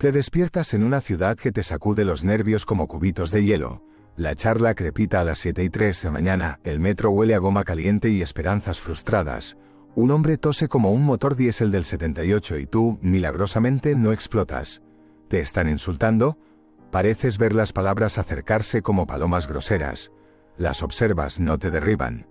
Te despiertas en una ciudad que te sacude los nervios como cubitos de hielo. La charla crepita a las 7:03 de la mañana, el metro huele a goma caliente y esperanzas frustradas. Un hombre tose como un motor diésel del 78 y tú, milagrosamente, no explotas. ¿Te están insultando? Pareces ver las palabras acercarse como palomas groseras. Las observas, no te derriban.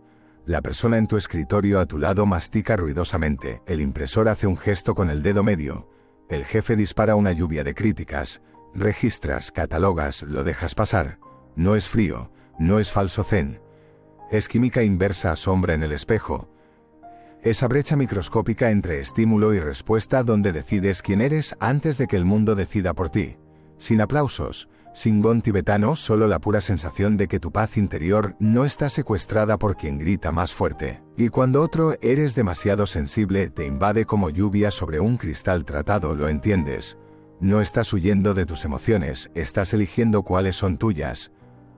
La persona en tu escritorio a tu lado mastica ruidosamente, el impresor hace un gesto con el dedo medio. El jefe dispara una lluvia de críticas. Registras, catalogas, lo dejas pasar. No es frío, no es falso zen. Es química inversa, sombra en el espejo. Esa brecha microscópica entre estímulo y respuesta donde decides quién eres antes de que el mundo decida por ti. Sin aplausos, sin gong tibetano, solo la pura sensación de que tu paz interior no está secuestrada por quien grita más fuerte. Y cuando otro eres demasiado sensible, te invade como lluvia sobre un cristal tratado, lo entiendes. No estás huyendo de tus emociones, estás eligiendo cuáles son tuyas.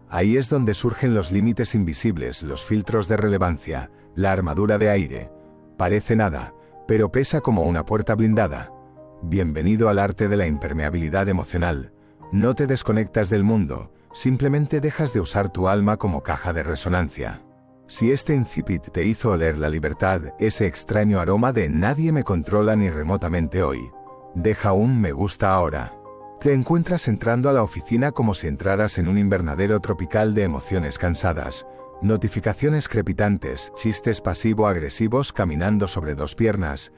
Ahí es donde surgen los límites invisibles, los filtros de relevancia, la armadura de aire. Parece nada, pero pesa como una puerta blindada. Bienvenido al arte de la impermeabilidad emocional. No te desconectas del mundo, simplemente dejas de usar tu alma como caja de resonancia. Si este incipit te hizo oler la libertad, ese extraño aroma de nadie me controla ni remotamente hoy, deja un me gusta ahora. Te encuentras entrando a la oficina como si entraras en un invernadero tropical de emociones cansadas. Notificaciones crepitantes, chistes pasivo-agresivos caminando sobre dos piernas.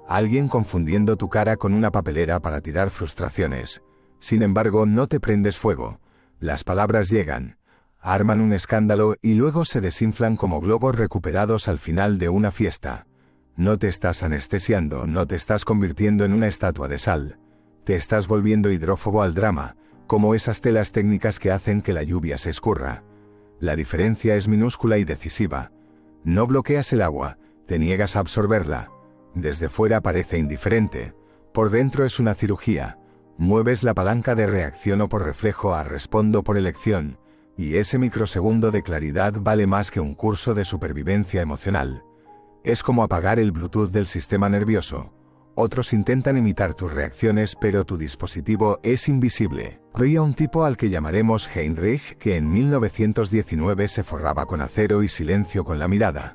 Alguien confundiendo tu cara con una papelera para tirar frustraciones. Sin embargo, no te prendes fuego. Las palabras llegan, arman un escándalo y luego se desinflan como globos recuperados al final de una fiesta. No te estás anestesiando, no te estás convirtiendo en una estatua de sal. Te estás volviendo hidrófobo al drama, como esas telas técnicas que hacen que la lluvia se escurra. La diferencia es minúscula y decisiva. No bloqueas el agua, te niegas a absorberla. Desde fuera parece indiferente. Por dentro es una cirugía. Mueves la palanca de reacción o por reflejo a respondo por elección, y ese microsegundo de claridad vale más que un curso de supervivencia emocional. Es como apagar el Bluetooth del sistema nervioso. Otros intentan imitar tus reacciones, pero tu dispositivo es invisible. Veía un tipo al que llamaremos Heinrich, que en 1919 se forraba con acero y silencio con la mirada.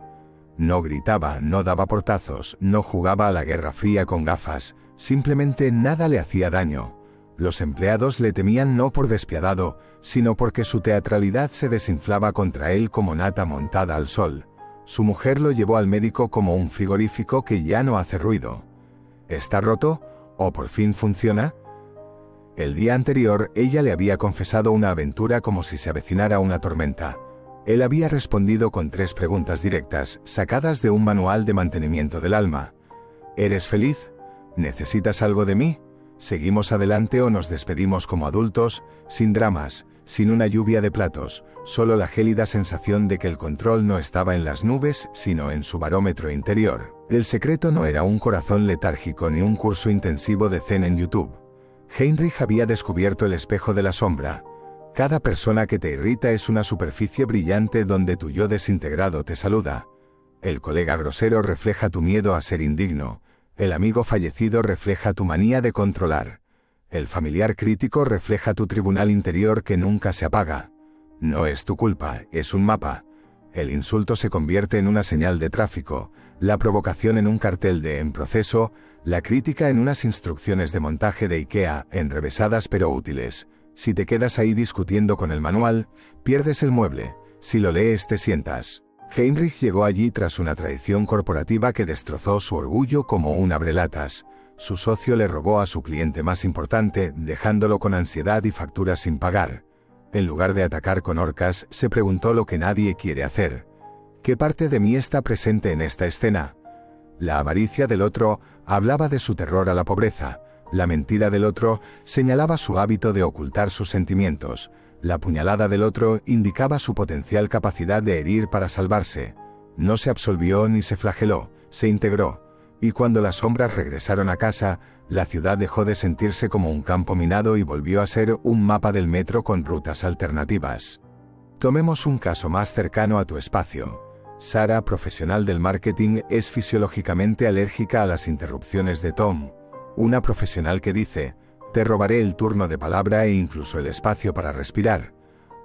No gritaba, no daba portazos, no jugaba a la Guerra Fría con gafas, simplemente nada le hacía daño. Los empleados le temían no por despiadado, sino porque su teatralidad se desinflaba contra él como nata montada al sol. Su mujer lo llevó al médico como un frigorífico que ya no hace ruido. ¿Está roto? ¿O por fin funciona? El día anterior, ella le había confesado una aventura como si se avecinara una tormenta. Él había respondido con 3 preguntas directas, sacadas de un manual de mantenimiento del alma. ¿Eres feliz? ¿Necesitas algo de mí? ¿Seguimos adelante o nos despedimos como adultos, sin dramas, sin una lluvia de platos, solo la gélida sensación de que el control no estaba en las nubes, sino en su barómetro interior? El secreto no era un corazón letárgico ni un curso intensivo de zen en YouTube. Heinrich había descubierto el espejo de la sombra. Cada persona que te irrita es una superficie brillante donde tu yo desintegrado te saluda. El colega grosero refleja tu miedo a ser indigno. El amigo fallecido refleja tu manía de controlar. El familiar crítico refleja tu tribunal interior que nunca se apaga. No es tu culpa, es un mapa. El insulto se convierte en una señal de tráfico, la provocación en un cartel de en proceso, la crítica en unas instrucciones de montaje de IKEA, enrevesadas pero útiles. Si te quedas ahí discutiendo con el manual, pierdes el mueble. Si lo lees, te sientas. Heinrich llegó allí tras una traición corporativa que destrozó su orgullo como un abrelatas. Su socio le robó a su cliente más importante, dejándolo con ansiedad y facturas sin pagar. En lugar de atacar con horcas, se preguntó lo que nadie quiere hacer. ¿Qué parte de mí está presente en esta escena? La avaricia del otro hablaba de su terror a la pobreza. La mentira del otro señalaba su hábito de ocultar sus sentimientos. La puñalada del otro indicaba su potencial capacidad de herir para salvarse. No se absolvió ni se flageló, se integró. Y cuando las sombras regresaron a casa, la ciudad dejó de sentirse como un campo minado y volvió a ser un mapa del metro con rutas alternativas. Tomemos un caso más cercano a tu espacio. Sara, profesional del marketing, es fisiológicamente alérgica a las interrupciones de Tom. Una profesional que dice, Te robaré el turno de palabra e incluso el espacio para respirar.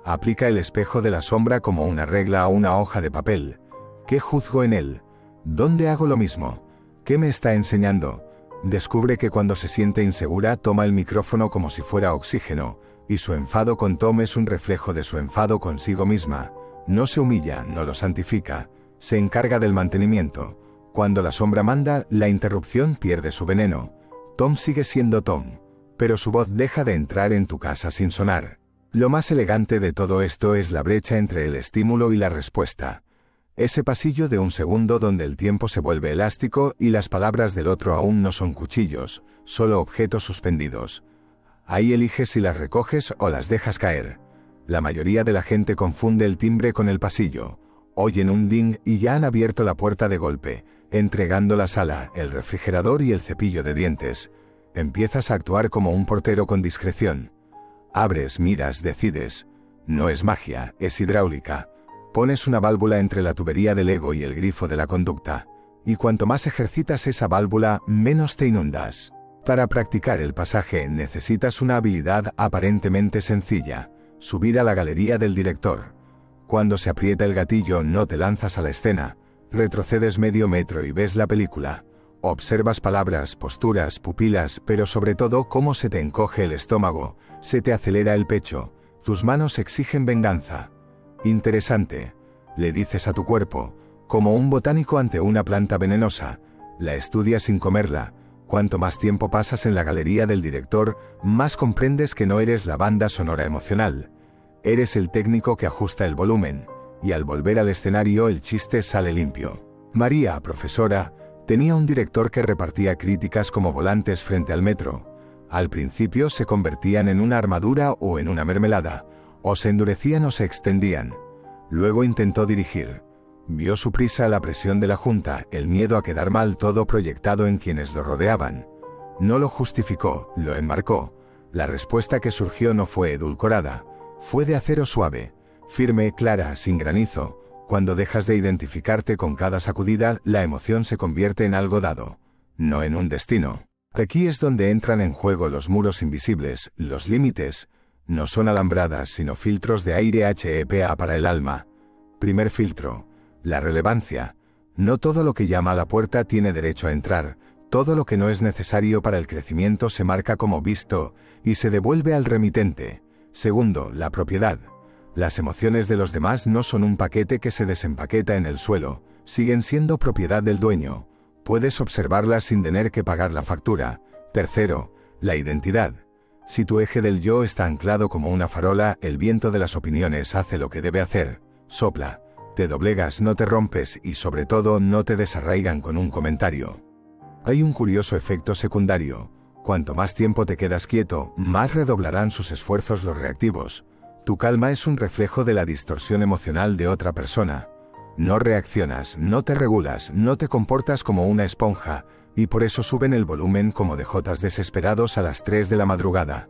Aplica el espejo de la sombra como una regla a una hoja de papel. ¿Qué juzgo en él? ¿Dónde hago lo mismo? ¿Qué me está enseñando? Descubre que cuando se siente insegura toma el micrófono como si fuera oxígeno, y su enfado con Tom es un reflejo de su enfado consigo misma. No se humilla, no lo santifica, se encarga del mantenimiento. Cuando la sombra manda, la interrupción pierde su veneno. Tom sigue siendo Tom, pero su voz deja de entrar en tu casa sin sonar. Lo más elegante de todo esto es la brecha entre el estímulo y la respuesta. Ese pasillo de un segundo donde el tiempo se vuelve elástico y las palabras del otro aún no son cuchillos, solo objetos suspendidos. Ahí eliges si las recoges o las dejas caer. La mayoría de la gente confunde el timbre con el pasillo. Oyen un ding y ya han abierto la puerta de golpe, entregando la sala, el refrigerador y el cepillo de dientes. Empiezas a actuar como un portero con discreción. Abres, miras, decides. No es magia, es hidráulica. Pones una válvula entre la tubería del ego y el grifo de la conducta. Y cuanto más ejercitas esa válvula, menos te inundas. Para practicar el pasaje necesitas una habilidad aparentemente sencilla: subir a la galería del director. Cuando se aprieta el gatillo no te lanzas a la escena, retrocedes medio metro y ves la película. Observas palabras, posturas, pupilas, pero sobre todo cómo se te encoge el estómago, se te acelera el pecho, tus manos exigen venganza. Interesante, le dices a tu cuerpo, como un botánico ante una planta venenosa. La estudias sin comerla. Cuanto más tiempo pasas en la galería del director, más comprendes que no eres la banda sonora emocional. Eres el técnico que ajusta el volumen, y al volver al escenario el chiste sale limpio. María, profesora, tenía un director que repartía críticas como volantes frente al metro. Al principio se convertían en una armadura o en una mermelada, o se endurecían o se extendían. Luego intentó dirigir. Vio su prisa, la presión de la junta, el miedo a quedar mal, todo proyectado en quienes lo rodeaban. No lo justificó, lo enmarcó. La respuesta que surgió no fue edulcorada, fue de acero suave, firme, clara, sin granizo. Cuando dejas de identificarte con cada sacudida, la emoción se convierte en algo dado, no en un destino. Aquí es donde entran en juego los muros invisibles, los límites. No son alambradas, sino filtros de aire HEPA para el alma. Primer filtro: la relevancia. No todo lo que llama a la puerta tiene derecho a entrar. Todo lo que no es necesario para el crecimiento se marca como visto y se devuelve al remitente. Segundo, la propiedad. Las emociones de los demás no son un paquete que se desempaqueta en el suelo, siguen siendo propiedad del dueño. Puedes observarlas sin tener que pagar la factura. Tercero, la identidad. Si tu eje del yo está anclado como una farola, el viento de las opiniones hace lo que debe hacer, sopla. Te doblegas, no te rompes y sobre todo no te desarraigan con un comentario. Hay un curioso efecto secundario. Cuanto más tiempo te quedas quieto, más redoblarán sus esfuerzos los reactivos. Tu calma es un reflejo de la distorsión emocional de otra persona. No reaccionas, no te regulas, no te comportas como una esponja, y por eso suben el volumen como de jotas desesperados a las 3 de la madrugada.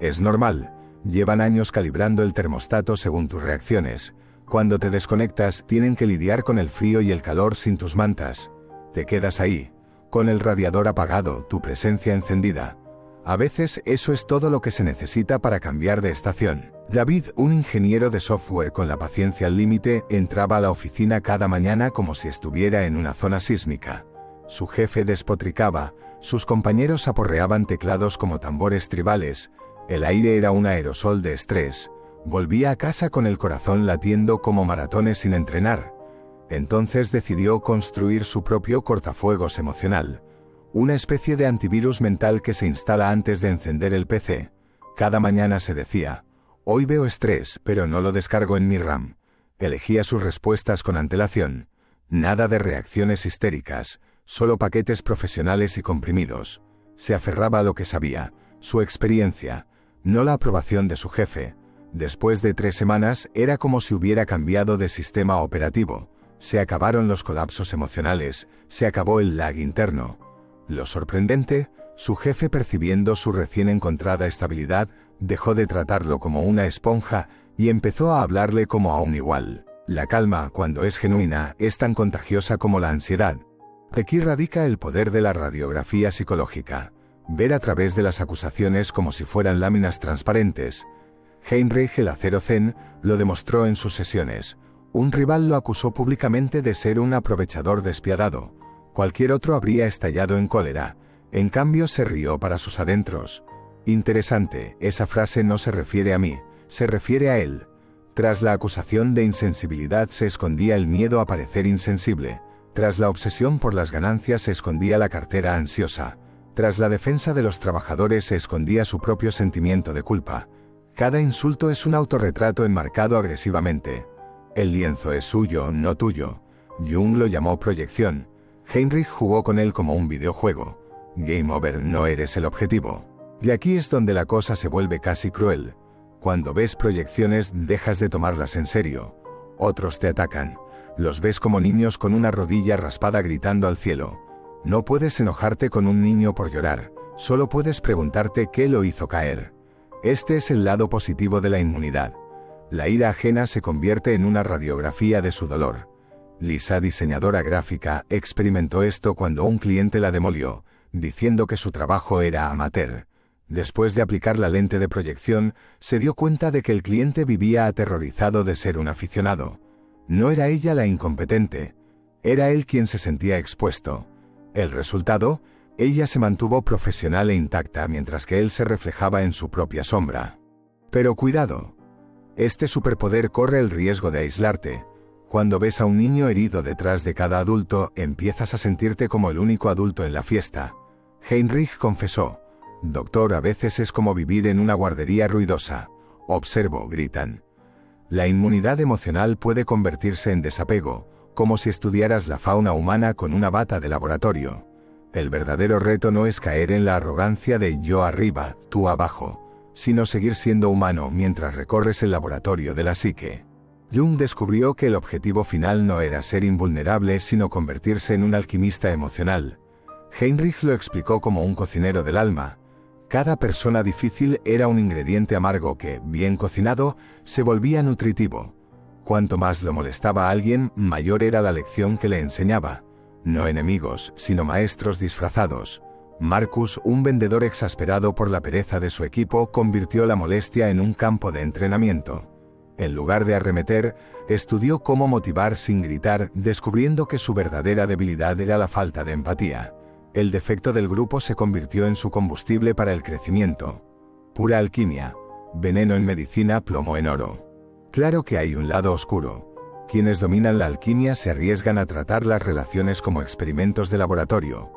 Es normal, llevan años calibrando el termostato según tus reacciones. Cuando te desconectas, tienen que lidiar con el frío y el calor sin tus mantas. Te quedas ahí, con el radiador apagado, tu presencia encendida. A veces eso es todo lo que se necesita para cambiar de estación. David, un ingeniero de software con la paciencia al límite, entraba a la oficina cada mañana como si estuviera en una zona sísmica. Su jefe despotricaba, sus compañeros aporreaban teclados como tambores tribales, el aire era un aerosol de estrés. Volvía a casa con el corazón latiendo como maratones sin entrenar. Entonces decidió construir su propio cortafuegos emocional. Una especie de antivirus mental que se instala antes de encender el PC. Cada mañana se decía: hoy veo estrés, pero no lo descargo en mi RAM. Elegía sus respuestas con antelación. Nada de reacciones histéricas, solo paquetes profesionales y comprimidos. Se aferraba a lo que sabía, su experiencia, no la aprobación de su jefe. Después de 3 semanas, era como si hubiera cambiado de sistema operativo. Se acabaron los colapsos emocionales, se acabó el lag interno. Lo sorprendente, su jefe, percibiendo su recién encontrada estabilidad, dejó de tratarlo como una esponja y empezó a hablarle como a un igual. La calma, cuando es genuina, es tan contagiosa como la ansiedad. Aquí radica el poder de la radiografía psicológica. ver a través de las acusaciones como si fueran láminas transparentes. Heinrich el Acero Zen lo demostró en sus sesiones. Un rival lo acusó públicamente de ser un aprovechador despiadado. Cualquier otro habría estallado en cólera. En cambio se rió para sus adentros. Interesante, esa frase no se refiere a mí, se refiere a él. Tras la acusación de insensibilidad se escondía el miedo a parecer insensible. Tras la obsesión por las ganancias se escondía la cartera ansiosa. Tras la defensa de los trabajadores se escondía su propio sentimiento de culpa. Cada insulto es un autorretrato enmarcado agresivamente. El lienzo es suyo, no tuyo. Jung lo llamó proyección. Heinrich jugó con él como un videojuego. Game over, no eres el objetivo. Y aquí es donde la cosa se vuelve casi cruel. Cuando ves proyecciones dejas de tomarlas en serio. Otros te atacan. Los ves como niños con una rodilla raspada gritando al cielo. No puedes enojarte con un niño por llorar. Solo puedes preguntarte qué lo hizo caer. Este es el lado positivo de la inmunidad. La ira ajena se convierte en una radiografía de su dolor. Lisa, diseñadora gráfica, experimentó esto cuando un cliente la demolió, diciendo que su trabajo era amateur. Después de aplicar la lente de proyección, se dio cuenta de que el cliente vivía aterrorizado de ser un aficionado. No era ella la incompetente, era él quien se sentía expuesto. El resultado, ella se mantuvo profesional e intacta mientras que él se reflejaba en su propia sombra. Pero cuidado. Este superpoder corre el riesgo de aislarte. Cuando ves a un niño herido detrás de cada adulto, empiezas a sentirte como el único adulto en la fiesta. Heinrich confesó: «Doctor, a veces es como vivir en una guardería ruidosa. Observo», gritan. La inmunidad emocional puede convertirse en desapego, como si estudiaras la fauna humana con una bata de laboratorio. El verdadero reto no es caer en la arrogancia de yo arriba, tú abajo, sino seguir siendo humano mientras recorres el laboratorio de la psique. Jung descubrió que el objetivo final no era ser invulnerable, sino convertirse en un alquimista emocional. Heinrich lo explicó como un cocinero del alma. Cada persona difícil era un ingrediente amargo que, bien cocinado, se volvía nutritivo. Cuanto más lo molestaba a alguien, mayor era la lección que le enseñaba. No enemigos, sino maestros disfrazados. Marcus, un vendedor exasperado por la pereza de su equipo, convirtió la molestia en un campo de entrenamiento. En lugar de arremeter, estudió cómo motivar sin gritar, descubriendo que su verdadera debilidad era la falta de empatía. El defecto del grupo se convirtió en su combustible para el crecimiento. Pura alquimia. Veneno en medicina, plomo en oro. Claro que hay un lado oscuro. Quienes dominan la alquimia se arriesgan a tratar las relaciones como experimentos de laboratorio.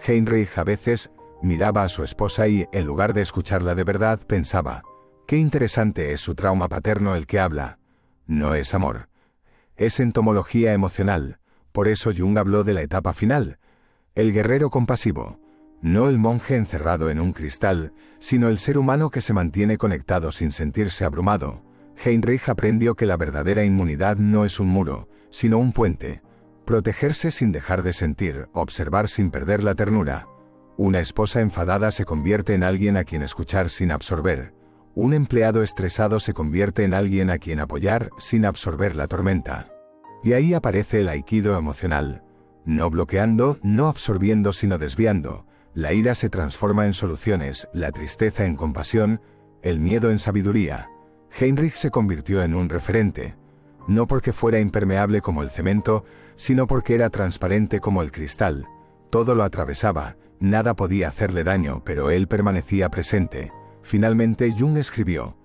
Heinrich a veces miraba a su esposa y, en lugar de escucharla de verdad, pensaba: «Qué interesante es su trauma paterno el que habla». No es amor. Es entomología emocional. Por eso Jung habló de la etapa final. El guerrero compasivo. No el monje encerrado en un cristal, sino el ser humano que se mantiene conectado sin sentirse abrumado. Heinrich aprendió que la verdadera inmunidad no es un muro, sino un puente. Protegerse sin dejar de sentir, observar sin perder la ternura. Una esposa enfadada se convierte en alguien a quien escuchar sin absorber. Un empleado estresado se convierte en alguien a quien apoyar sin absorber la tormenta. Y ahí aparece el aikido emocional. No bloqueando, no absorbiendo sino desviando. La ira se transforma en soluciones, la tristeza en compasión, el miedo en sabiduría. Heinrich se convirtió en un referente, no porque fuera impermeable como el cemento, sino porque era transparente como el cristal. Todo lo atravesaba, nada podía hacerle daño, pero él permanecía presente. Finalmente Jung escribió: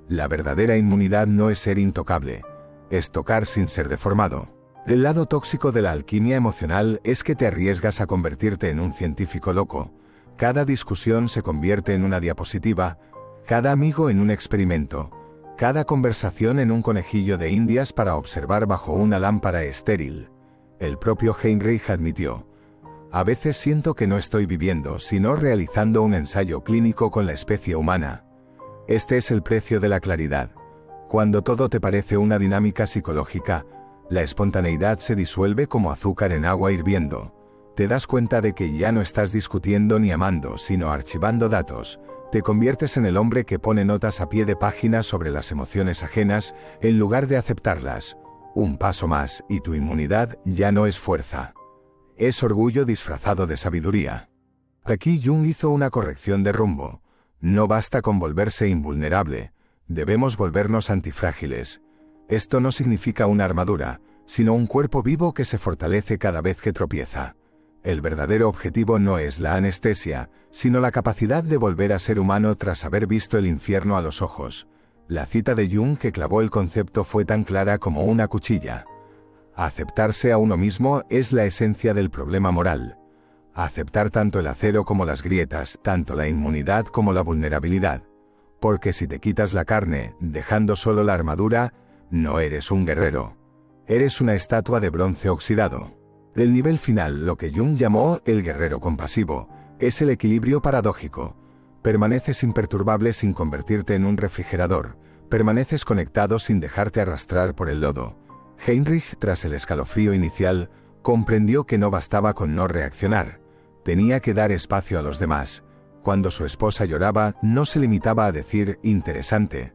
«La verdadera inmunidad no es ser intocable, es tocar sin ser deformado». El lado tóxico de la alquimia emocional es que te arriesgas a convertirte en un científico loco. Cada discusión se convierte en una diapositiva, cada amigo en un experimento. Cada conversación en un conejillo de indias para observar bajo una lámpara estéril. El propio Heinrich admitió: «A veces siento que no estoy viviendo, sino realizando un ensayo clínico con la especie humana». Este es el precio de la claridad. Cuando todo te parece una dinámica psicológica, la espontaneidad se disuelve como azúcar en agua hirviendo. Te das cuenta de que ya no estás discutiendo ni amando, sino archivando datos. Te conviertes en el hombre que pone notas a pie de página sobre las emociones ajenas, en lugar de aceptarlas. Un paso más, y tu inmunidad ya no es fuerza. Es orgullo disfrazado de sabiduría. Aquí Jung hizo una corrección de rumbo. No basta con volverse invulnerable, debemos volvernos antifrágiles. Esto no significa una armadura, sino un cuerpo vivo que se fortalece cada vez que tropieza. El verdadero objetivo no es la anestesia, sino la capacidad de volver a ser humano tras haber visto el infierno a los ojos. La cita de Jung que clavó el concepto fue tan clara como una cuchilla. Aceptarse a uno mismo es la esencia del problema moral. Aceptar tanto el acero como las grietas, tanto la inmunidad como la vulnerabilidad. Porque si te quitas la carne, dejando solo la armadura, no eres un guerrero. Eres una estatua de bronce oxidado. El nivel final, lo que Jung llamó el guerrero compasivo, es el equilibrio paradójico. Permaneces imperturbable sin convertirte en un refrigerador. Permaneces conectado sin dejarte arrastrar por el lodo. Heinrich, tras el escalofrío inicial, comprendió que no bastaba con no reaccionar. Tenía que dar espacio a los demás. Cuando su esposa lloraba, no se limitaba a decir «interesante».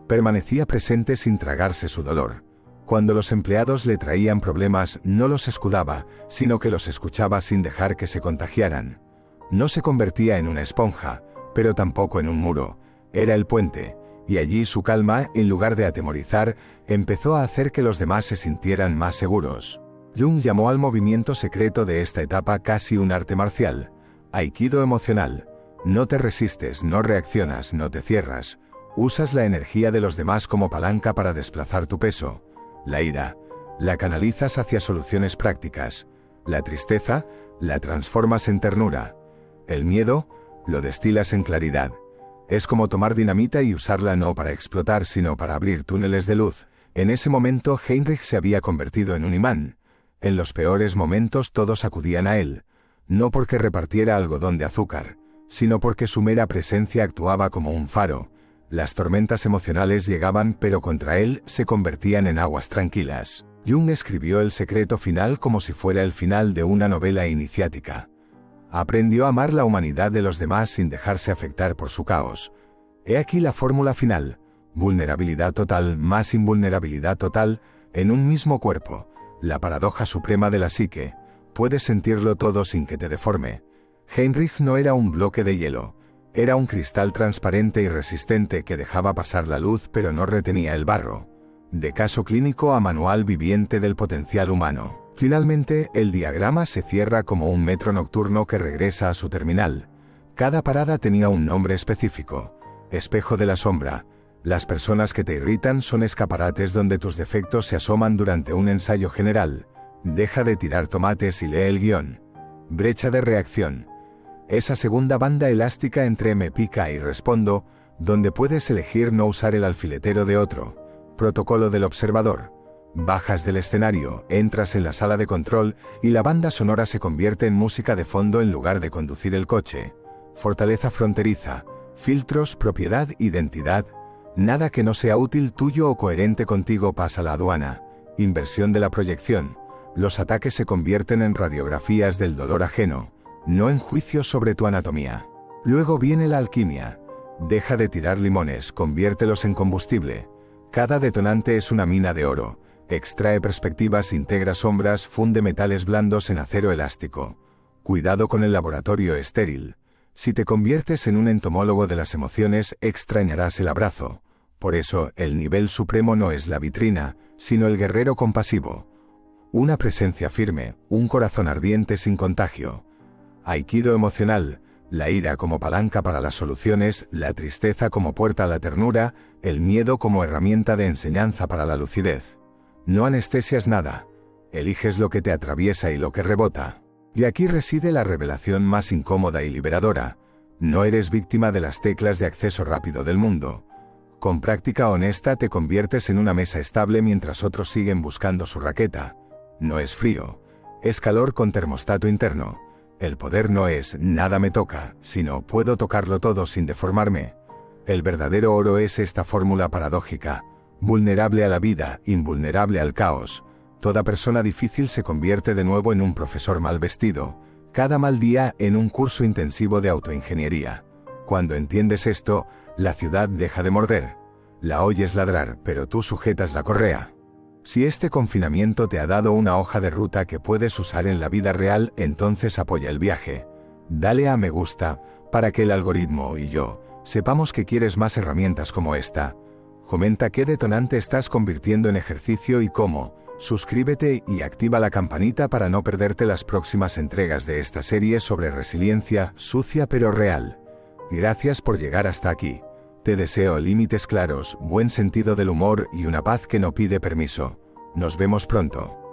Permanecía presente sin tragarse su dolor. Cuando los empleados le traían problemas, no los escudaba, sino que los escuchaba sin dejar que se contagiaran. No se convertía en una esponja, pero tampoco en un muro. Era el puente, y allí su calma, en lugar de atemorizar, empezó a hacer que los demás se sintieran más seguros. Jung llamó al movimiento secreto de esta etapa casi un arte marcial. Aikido emocional. No te resistes, no reaccionas, no te cierras. Usas la energía de los demás como palanca para desplazar tu peso. La ira, la canalizas hacia soluciones prácticas. La tristeza, la transformas en ternura. El miedo, lo destilas en claridad. Es como tomar dinamita y usarla no para explotar sino para abrir túneles de luz. En ese momento Heinrich se había convertido en un imán. En los peores momentos todos acudían a él, no porque repartiera algodón de azúcar, sino porque su mera presencia actuaba como un faro. Las tormentas emocionales llegaban pero contra él se convertían en aguas tranquilas. Jung escribió el secreto final como si fuera el final de una novela iniciática. Aprendió a amar la humanidad de los demás sin dejarse afectar por su caos. He aquí la fórmula final: vulnerabilidad total más invulnerabilidad total en un mismo cuerpo. La paradoja suprema de la psique. Puedes sentirlo todo sin que te deforme. Heinrich no era un bloque de hielo. Era un cristal transparente y resistente que dejaba pasar la luz pero no retenía el barro. De caso clínico a manual viviente del potencial humano. Finalmente, el diagrama se cierra como un metro nocturno que regresa a su terminal. Cada parada tenía un nombre específico. Espejo de la sombra. Las personas que te irritan son escaparates donde tus defectos se asoman durante un ensayo general. Deja de tirar tomates y lee el guión. Brecha de reacción. Esa segunda banda elástica entre me pica y respondo, donde puedes elegir no usar el alfiletero de otro. Protocolo del observador. Bajas del escenario, entras en la sala de control y la banda sonora se convierte en música de fondo en lugar de conducir el coche. Fortaleza fronteriza. Filtros, propiedad, identidad. Nada que no sea útil tuyo o coherente contigo pasa la aduana. Inversión de la proyección. Los ataques se convierten en radiografías del dolor ajeno, no en juicios sobre tu anatomía. Luego viene la alquimia. Deja de tirar limones, conviértelos en combustible. Cada detonante es una mina de oro. Extrae perspectivas, integra sombras, funde metales blandos en acero elástico. Cuidado con el laboratorio estéril. Si te conviertes en un entomólogo de las emociones, extrañarás el abrazo. Por eso, el nivel supremo no es la vitrina, sino el guerrero compasivo. Una presencia firme, un corazón ardiente sin contagio. Aikido emocional, la ira como palanca para las soluciones, la tristeza como puerta a la ternura, el miedo como herramienta de enseñanza para la lucidez. No anestesias nada, eliges lo que te atraviesa y lo que rebota. Y aquí reside la revelación más incómoda y liberadora. No eres víctima de las teclas de acceso rápido del mundo. Con práctica honesta te conviertes en una mesa estable mientras otros siguen buscando su raqueta. No es frío, es calor con termostato interno. El poder no es nada me toca, sino puedo tocarlo todo sin deformarme. El verdadero oro es esta fórmula paradójica: vulnerable a la vida, invulnerable al caos. Toda persona difícil se convierte de nuevo en un profesor mal vestido, cada mal día en un curso intensivo de autoingeniería. Cuando entiendes esto, la ciudad deja de morder. La oyes ladrar, pero tú sujetas la correa. Si este confinamiento te ha dado una hoja de ruta que puedes usar en la vida real, entonces apoya el viaje. Dale a me gusta, para que el algoritmo y yo sepamos que quieres más herramientas como esta. Comenta qué detonante estás convirtiendo en ejercicio y cómo. Suscríbete y activa la campanita para no perderte las próximas entregas de esta serie sobre resiliencia, sucia pero real. Gracias por llegar hasta aquí. Te deseo límites claros, buen sentido del humor y una paz que no pide permiso. Nos vemos pronto.